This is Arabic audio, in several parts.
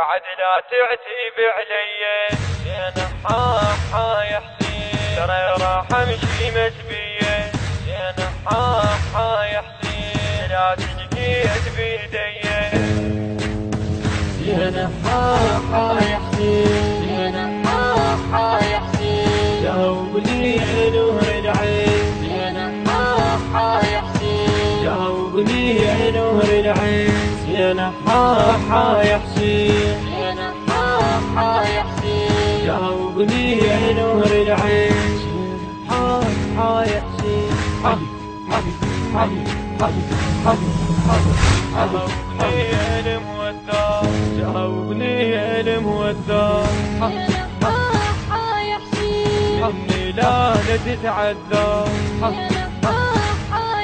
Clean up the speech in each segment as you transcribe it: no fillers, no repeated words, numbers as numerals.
بعد لا تعتب علي زين حا يا حسين ترى راح امشي مسبيه زين حا يا حسين لا تجيت بيدي زين حا يا حسين زين حا يا حسين جاوبني يا نور العين زين حا يا حسين جاوبني يا نور العين زين حا يا حسين زين حا يا حسين جاوبني يا نور العين زين حا يا حسين جاوبني يا المودع جاوبني يا المودع يا حسين مني لا تتعذر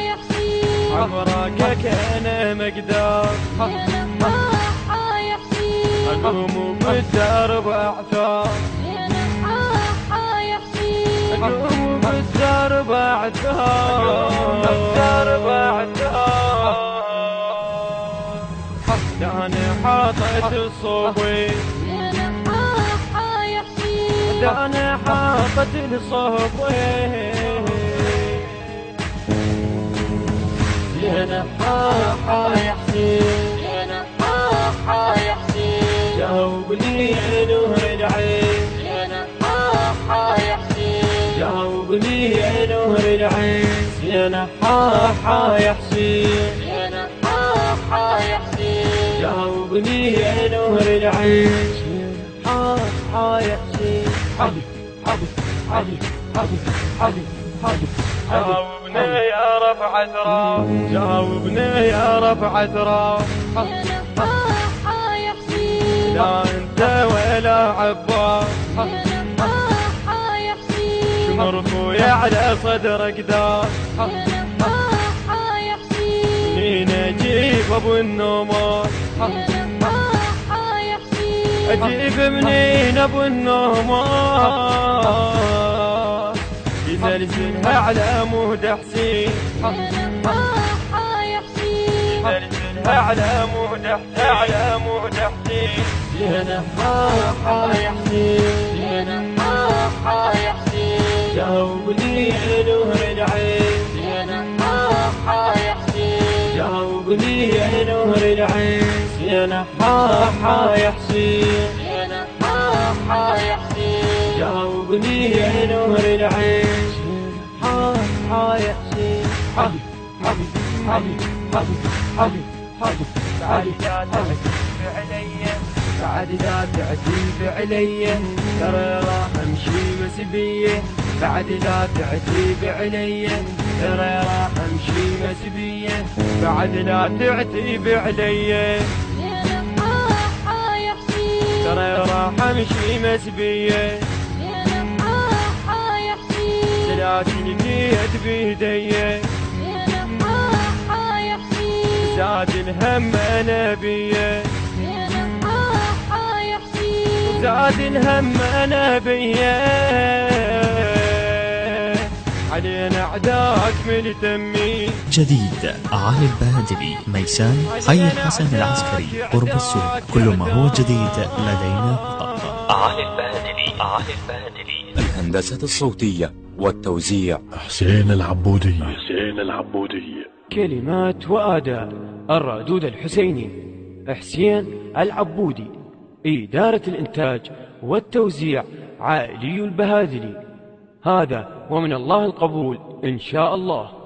يا حسين عمرك كان مقدار يا حسين اقوم بالدرب اعثار يا حسين اقوم بالدرب اعثار داني حاطت الصوبي يا حسين داني حاطت الصوبي زين حا يا حسين زين حا يا حسين جاوبني يا نور العين زين حا يا حسين جاوبني يا نور العين زين حا يا حسين زين حا يا حسين جاوبني يا نور العين زين حا يا حسين جاوبني يا رفعة راس جاوبني يا رفعة راس زين يا حسين لا انت ولا عباس زين يا حسين مرفوع على صدرك داس زين يا حسين مين اجيب ابو النومات زين يا حسين اجيب منين ابو النومات يزلزلها على مهد حسين زين يا حسين يزلزلها على مهد حسين زين حا يا حسين زين حا يا حسين جاوبني يا نور العين زين حا يا حسين جاوبني يا نور العين زين حا يا حسين زين حا يا حسين جاوبني يا نور العين زين حا يا حسين بعد لا تعتب علي ترى راح امشي مسبيه بعد لا تعتب علي ترى راح امشي مسبيه بعد لا تعتب علي زين حا يا حسين ترى راح امشي مسبيه زين حا يا حسين لكن جيت بيدي زين حا يا حسين زاد الهم انا بيه زين حا يا حسين زاد الهم انا بيه علينا اعداك ملتمين جديد علي البهادلي ميسان حي الحسن العسكري قرب السوق. كل ما هو جديد لدينا فقط. علي البهادلي الهندسة الصوتية والتوزيع حسين العبودي. كلمات وأداء الرادود الحسيني حسين العبودي. إدارة الإنتاج والتوزيع علي البهادلي. هذا ومن الله القبول إن شاء الله.